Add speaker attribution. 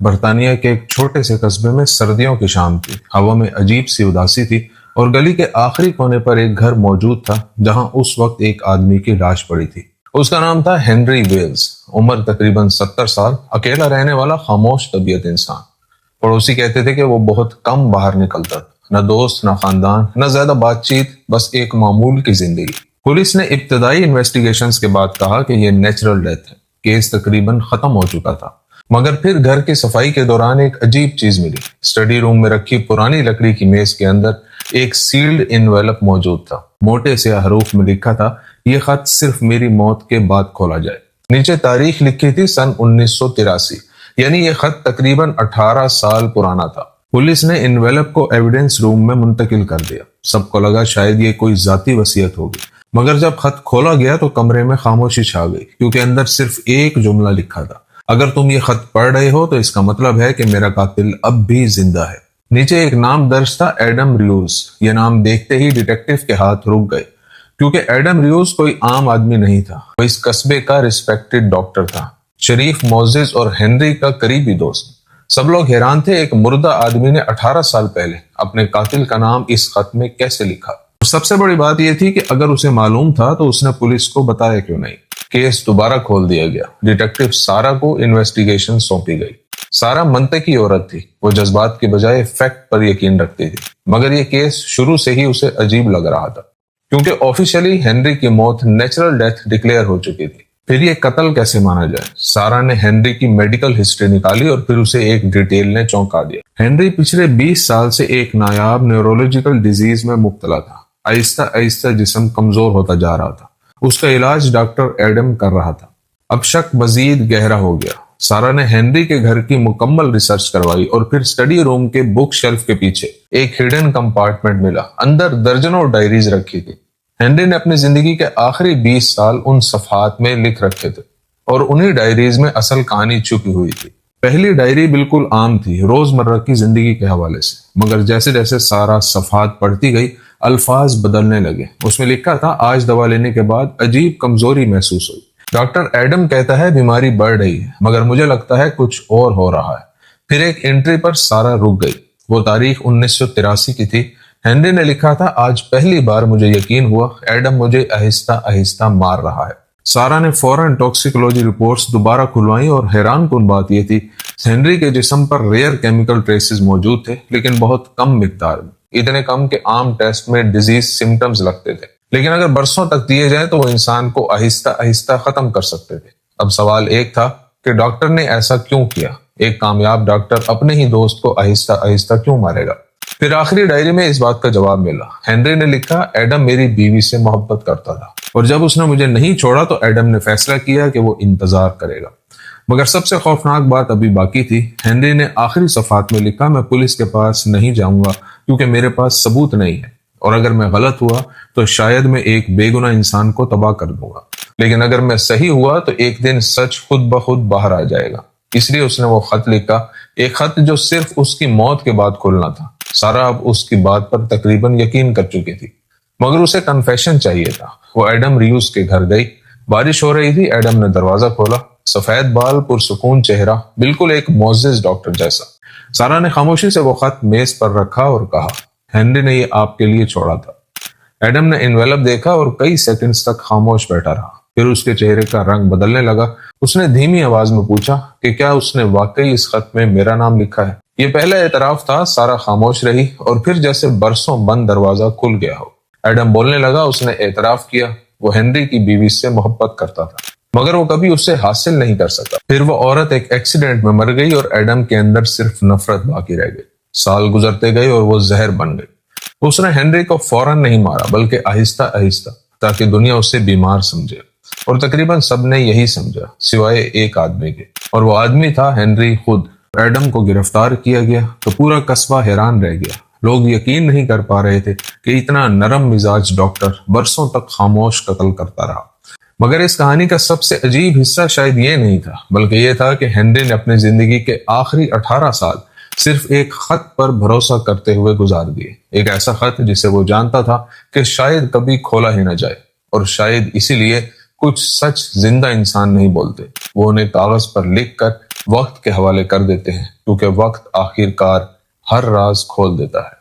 Speaker 1: برطانیہ کے ایک چھوٹے سے قصبے میں سردیوں کی شام تھی۔ ہوا میں عجیب سی اداسی تھی اور گلی کے آخری کونے پر ایک گھر موجود تھا جہاں اس وقت ایک آدمی کی لاش پڑی تھی۔ اس کا نام تھا ہنری ویلز، عمر تقریباً 70 سال، اکیلا رہنے والا خاموش طبیعت انسان۔ پڑوسی کہتے تھے کہ وہ بہت کم باہر نکلتا تھا، نہ دوست نہ خاندان نہ زیادہ بات چیت، بس ایک معمول کی زندگی۔ پولیس نے ابتدائی انویسٹیگیشنز کے بعد کہا کہ یہ نیچرل ڈیتھ ہے۔ کیس تقریباً ختم ہو چکا تھا، مگر پھر گھر کی صفائی کے دوران ایک عجیب چیز ملی۔ اسٹڈی روم میں رکھی پرانی لکڑی کی میز کے اندر ایک سیلڈ انویلپ موجود تھا۔ موٹے سے حروف میں لکھا تھا، یہ خط صرف میری موت کے بعد کھولا جائے۔ نیچے تاریخ لکھی تھی سن 1983، یعنی یہ خط تقریباً 18 سال پرانا تھا۔ پولیس نے انویلپ کو ایویڈنس روم میں منتقل کر دیا۔ سب کو لگا شاید یہ کوئی ذاتی وصیت ہوگی، مگر جب خط کھولا گیا تو کمرے میں خاموشی چھا گئی، کیونکہ اندر صرف ایک جملہ لکھا تھا، اگر تم یہ خط پڑھ رہے ہو تو اس کا مطلب ہے کہ میرا قاتل اب بھی زندہ ہے۔ نیچے ایک نام درج تھا، ایڈم ریوز۔ یہ نام دیکھتے ہی ڈیٹیکٹیو کے ہاتھ رک گئے، کیونکہ ایڈم ریوز کوئی عام آدمی نہیں تھا، وہ اس قصبے کا ریسپیکٹڈ ڈاکٹر تھا، شریف، معزز اور ہنری کا قریبی دوست۔ سب لوگ حیران تھے، ایک مردہ آدمی نے 18 سال پہلے اپنے قاتل کا نام اس خط میں کیسے لکھا؟ سب سے بڑی بات یہ تھی کہ اگر اسے معلوم تھا تو اس نے پولیس کو بتایا کیوں نہیں؟ کیس دوبارہ کھول دیا گیا۔ ڈیٹیکٹیو سارا کو انویسٹیگیشن سونپی گئی۔ سارا منطقی عورت تھی، وہ جذبات کے بجائے فیکٹ پر یقین رکھتی تھی، مگر یہ کیس شروع سے ہی اسے عجیب لگ رہا تھا، کیونکہ آفیشلی ہنری کی موت نیچرل ڈیتھ ڈکلیئر ہو چکی تھی۔ پھر یہ قتل کیسے مانا جائے؟ سارا نے ہنری کی میڈیکل ہسٹری نکالی اور پھر اسے ایک ڈیٹیل نے چونکا دیا۔ ہنری پچھلے 20 سال سے ایک نایاب نیورولوجیکل ڈیزیز میں مبتلا تھا۔ آہستہ آہستہ جسم کمزور ہوتا جا رہا تھا۔ اس کا علاج ڈاکٹر ایڈم کر رہا تھا۔ اب شک مزید گہرا ہو گیا۔ سارا نے ہنری کے گھر کی مکمل ریسرچ کروائی اور پھر اسٹڈی روم کے بک شیلف کے پیچھے ایک ہڈن کمپارٹمنٹ ملا، اندر درجنوں ڈائریز رکھی تھی۔ ہنری نے اپنی زندگی کے آخری 20 سال ان صفحات میں لکھ رکھے تھے اور انہی ڈائریز میں اصل کہانی چھپی ہوئی تھی۔ پہلی ڈائری بالکل عام تھی، روزمرہ کی زندگی کے حوالے سے، مگر جیسے جیسے سارا صفحات پڑھتی گئی الفاظ بدلنے لگے۔ اس میں لکھا تھا، آج دوا لینے کے بعد عجیب کمزوری محسوس ہوئی۔ ڈاکٹر ایڈم کہتا ہے بیماری بڑھ رہی ہے، مگر مجھے لگتا ہے کچھ اور ہو رہا ہے۔ پھر ایک انٹری پر سارا رک گئی، وہ تاریخ 1983 کی تھی۔ ہنری نے لکھا تھا، آج پہلی بار مجھے یقین ہوا ایڈم مجھے آہستہ آہستہ مار رہا ہے۔ سارا نے فوراً ٹاکسیکولوجی رپورٹس دوبارہ کھلوائیں اور حیران کن بات یہ تھی، ہنری کے جسم پر ریئر کیمیکل ٹریسز موجود تھے، لیکن بہت کم مقدار میں، اتنے کم کہ عام ٹیسٹ میں ڈیزیز سمٹمز لگتے تھے، لیکن اگر برسوں تک دیے جائیں تو وہ انسان کو آہستہ آہستہ ختم کر سکتے تھے۔ اب سوال ایک تھا کہ ڈاکٹر نے ایسا کیوں کیا؟ ایک کامیاب ڈاکٹر اپنے ہی دوست کو آہستہ آہستہ کیوں مارے گا؟ پھر آخری ڈائری میں اس بات کا جواب ملا۔ ہنری نے لکھا، ایڈم میری بیوی سے محبت کرتا تھا اور جب اس نے مجھے نہیں چھوڑا تو ایڈم نے فیصلہ کیا کہ وہ انتظار کرے گا۔ مگر سب سے خوفناک بات ابھی باقی تھی۔ ہنری نے آخری صفحات میں لکھا، میں پولیس کے پاس نہیں جاؤں گا کیونکہ میرے پاس ثبوت نہیں ہے، اور اگر میں غلط ہوا تو شاید میں ایک بے گناہ انسان کو تباہ کر دوں گا، لیکن اگر میں صحیح ہوا تو ایک دن سچ خود بخود باہر آ جائے گا۔ اس لیے اس نے وہ خط لکھا، ایک خط جو صرف اس کی موت کے بعد کھولنا تھا۔ سارا اب اس کی بات پر تقریباً یقین کر چکی تھی، مگر اسے کنفیشن چاہیے تھا۔ وہ ایڈم ریوز کے گھر گئی، بارش ہو رہی تھی۔ ایڈم نے دروازہ کھولا، سفید بال، پرسکون چہرہ، بالکل ایک معزز ڈاکٹر جیسا۔ سارا نے خاموشی سے وہ خط میز پر رکھا اور کہا، ہنری نے یہ آپ کے لیے چھوڑا تھا۔ ایڈم نے انویلپ دیکھا اور کئی سیکنڈز تک خاموش بیٹھا رہا، پھر اس کے چہرے کا رنگ بدلنے لگا۔ اس نے دھیمی آواز میں پوچھا کہ کیا اس نے واقعی اس خط میں میرا نام لکھا ہے؟ یہ پہلا اعتراف تھا۔ سارا خاموش رہی اور پھر جیسے برسوں بند دروازہ کھل گیا ہو۔ ایڈم بولنے لگا، اس نے اعتراف کیا، وہ ہنری کی بیوی سے محبت کرتا تھا، مگر وہ کبھی اسے حاصل نہیں کر سکا۔ پھر وہ عورت ایک ایکسیڈنٹ میں مر گئی اور ایڈم کے اندر صرف نفرت باقی رہ گئی۔ سال گزرتے گئے اور وہ زہر بن گئی۔ اس نے ہنری کو فوراً نہیں مارا، بلکہ آہستہ آہستہ، تاکہ دنیا اسے بیمار سمجھے، اور تقریباً سب نے یہی سمجھا سوائے ایک آدمی کے، اور وہ آدمی تھا ہنری خود۔ ایڈم کو گرفتار کیا گیا تو پورا قصبہ حیران رہ گیا۔ لوگ یقین نہیں کر پا رہے تھے کہ اتنا نرم مزاج ڈاکٹر برسوں تک خاموش قتل کرتا رہا۔ مگر اس کہانی کا سب سے عجیب حصہ شاید یہ نہیں تھا، بلکہ یہ تھا کہ ہنری نے اپنی زندگی کے آخری 18 سال صرف ایک خط پر بھروسہ کرتے ہوئے گزار دیے۔ ایک ایسا خط جسے وہ جانتا تھا کہ شاید کبھی کھولا ہی نہ جائے، اور شاید اسی لیے کچھ سچ زندہ انسان نہیں بولتے، وہ انہیں کاغذ پر لکھ کر وقت کے حوالے کر دیتے ہیں، کیونکہ وقت آخر کار ہر راز کھول دیتا ہے۔